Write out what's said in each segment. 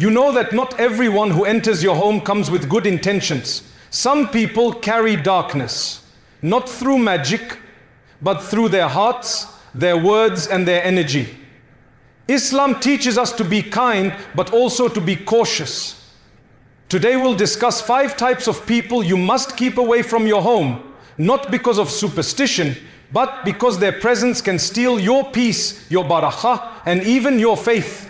You know that not everyone who enters your home comes with good intentions. Some people carry darkness, not through magic, but through their hearts, their words, and their energy. Islam teaches us to be kind, but also to be cautious. Today we'll discuss 5 types of people you must keep away from your home, not because of superstition, but because their presence can steal your peace, your barakah, and even your faith.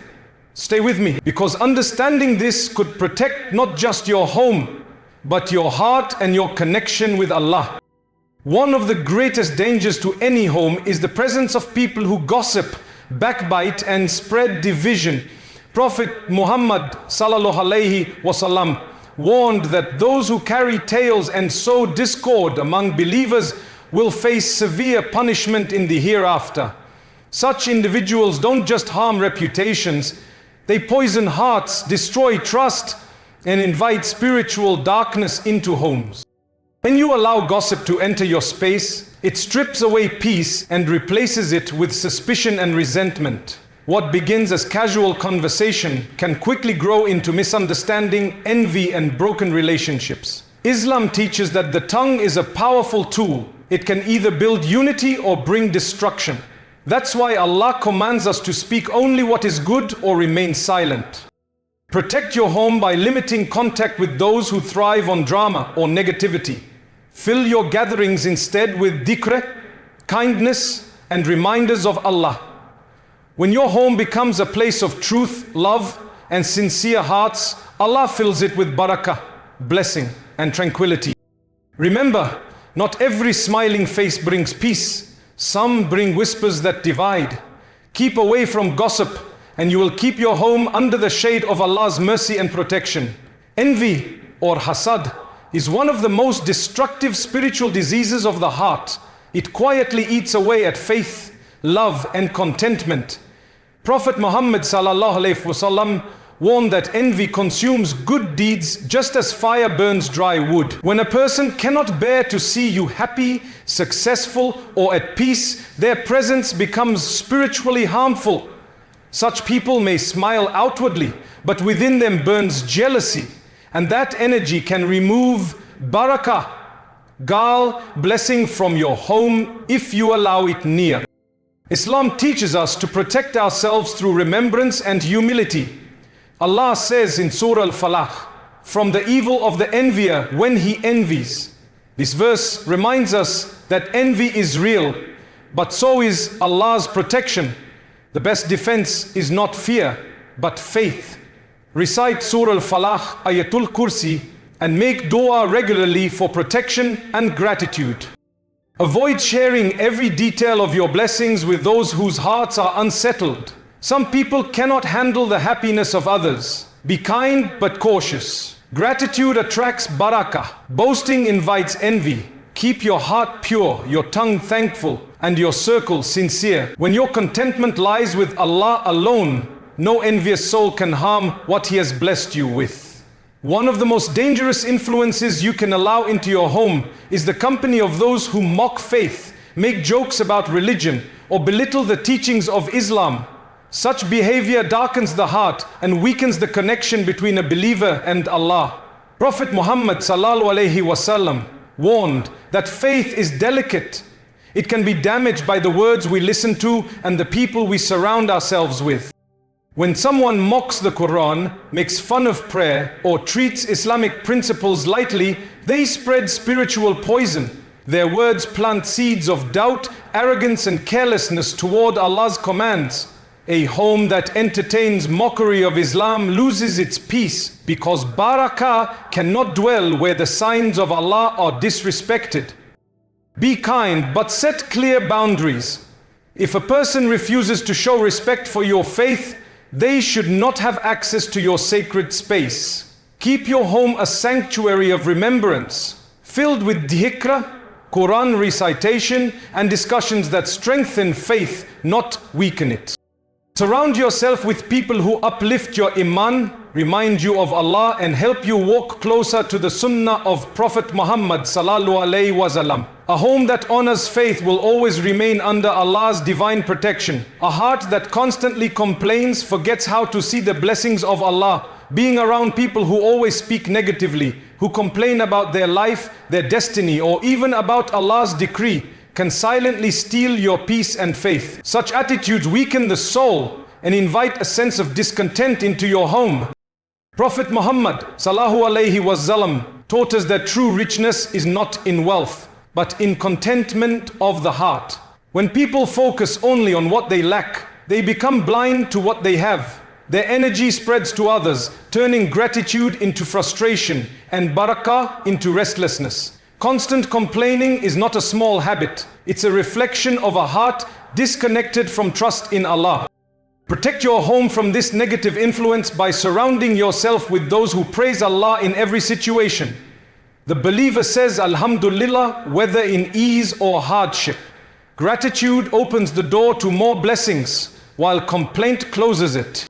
Stay with me, because understanding this could protect not just your home, but your heart and your connection with Allah. One of the greatest dangers to any home is the presence of people who gossip, backbite, and spread division. Prophet Muhammad sallallahu alaihi wasallam warned that those who carry tales and sow discord among believers will face severe punishment in the hereafter. Such individuals don't just harm reputations, they poison hearts, destroy trust, and invite spiritual darkness into homes. When you allow gossip to enter your space, it strips away peace and replaces it with suspicion and resentment. What begins as casual conversation can quickly grow into misunderstanding, envy, and broken relationships. Islam teaches that the tongue is a powerful tool. It can either build unity or bring destruction. That's why Allah commands us to speak only what is good or remain silent. Protect your home by limiting contact with those who thrive on drama or negativity. Fill your gatherings instead with dhikr, kindness, and reminders of Allah. When your home becomes a place of truth, love, and sincere hearts, Allah fills it with barakah, blessing, and tranquility. Remember, not every smiling face brings peace. Some bring whispers that divide. Keep away from gossip, and you will keep your home under the shade of Allah's mercy and protection. Envy, or hasad, is one of the most destructive spiritual diseases of the heart. It quietly eats away at faith, love, and contentment. Prophet Muhammad sallallahu alaihi wasallam warned that envy consumes good deeds just as fire burns dry wood. When a person cannot bear to see you happy, successful, or at peace, their presence becomes spiritually harmful. Such people may smile outwardly, but within them burns jealousy, and that energy can remove barakah, gal, blessing from your home if you allow it near. Islam teaches us to protect ourselves through remembrance and humility. Allah says in Surah Al-Falah, from the evil of the envier when he envies. This verse reminds us that envy is real, but so is Allah's protection. The best defense is not fear, but faith. Recite Surah Al-Falah, Ayatul Kursi, and make dua regularly for protection and gratitude. Avoid sharing every detail of your blessings with those whose hearts are unsettled. Some people cannot handle the happiness of others. Be kind but cautious. Gratitude attracts barakah. Boasting invites envy. Keep your heart pure, your tongue thankful, and your circle sincere. When your contentment lies with Allah alone, no envious soul can harm what He has blessed you with. One of the most dangerous influences you can allow into your home is the company of those who mock faith, make jokes about religion, or belittle the teachings of Islam. Such behavior darkens the heart and weakens the connection between a believer and Allah. Prophet Muhammad sallallahu alaihi wasallam warned that faith is delicate. It can be damaged by the words we listen to and the people we surround ourselves with. When someone mocks the Qur'an, makes fun of prayer, or treats Islamic principles lightly, they spread spiritual poison. Their words plant seeds of doubt, arrogance, and carelessness toward Allah's commands. A home that entertains mockery of Islam loses its peace because barakah cannot dwell where the signs of Allah are disrespected. Be kind, but set clear boundaries. If a person refuses to show respect for your faith, they should not have access to your sacred space. Keep your home a sanctuary of remembrance, filled with dhikr, Qur'an recitation, and discussions that strengthen faith, not weaken it. Surround yourself with people who uplift your iman, remind you of Allah, and help you walk closer to the sunnah of Prophet Muhammad sallallahu alaihi wasallam. A home that honors faith will always remain under Allah's divine protection. A heart that constantly complains forgets how to see the blessings of Allah. Being around people who always speak negatively, who complain about their life, their destiny, or even about Allah's decree, can silently steal your peace and faith. Such attitudes weaken the soul and invite a sense of discontent into your home. Prophet Muhammad sallallahu alaihi wasallam taught us that true richness is not in wealth, but in contentment of the heart. When people focus only on what they lack, they become blind to what they have. Their energy spreads to others, turning gratitude into frustration and barakah into restlessness. Constant complaining is not a small habit. It's a reflection of a heart disconnected from trust in Allah. Protect your home from this negative influence by surrounding yourself with those who praise Allah in every situation. The believer says Alhamdulillah whether in ease or hardship. Gratitude opens the door to more blessings, while complaint closes it.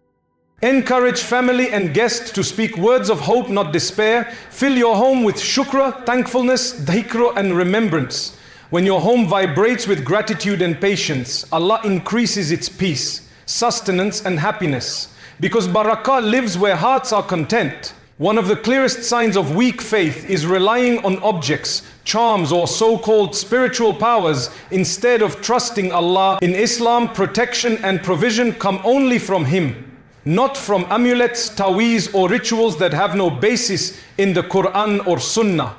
Encourage family and guests to speak words of hope, not despair. Fill your home with shukr, thankfulness, dhikr and remembrance. When your home vibrates with gratitude and patience, Allah increases its peace, sustenance and happiness. Because barakah lives where hearts are content. One of the clearest signs of weak faith is relying on objects, charms or so-called spiritual powers instead of trusting Allah. In Islam, protection and provision come only from Him, not from amulets, taweez or rituals that have no basis in the Qur'an or Sunnah.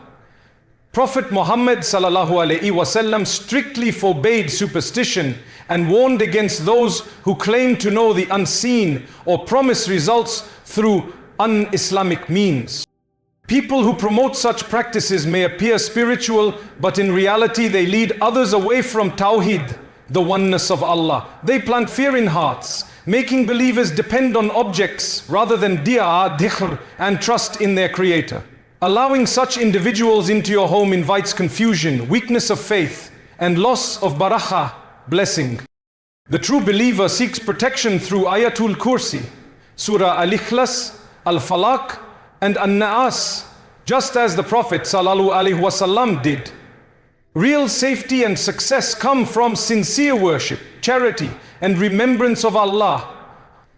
Prophet Muhammad sallallahu alaihi wasallam strictly forbade superstition and warned against those who claim to know the unseen or promise results through un-Islamic means. People who promote such practices may appear spiritual, but in reality they lead others away from Tawheed, the oneness of Allah. They plant fear in hearts, making believers depend on objects rather than dhikr and trust in their Creator. Allowing such individuals into your home invites confusion, weakness of faith, and loss of barakah, blessing. The true believer seeks protection through Ayatul Kursi, Surah Al-Ikhlas, Al-Falaq, and An-Naas, just as the Prophet sallallahu alaihi wasallam did. Real safety and success come from sincere worship, charity, and remembrance of Allah,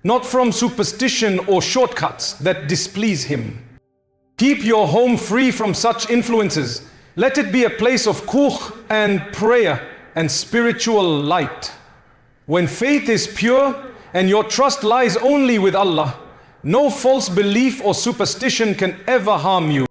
not from superstition or shortcuts that displease Him. Keep your home free from such influences. Let it be a place of khuh and prayer and spiritual light. When faith is pure and your trust lies only with Allah, no false belief or superstition can ever harm you.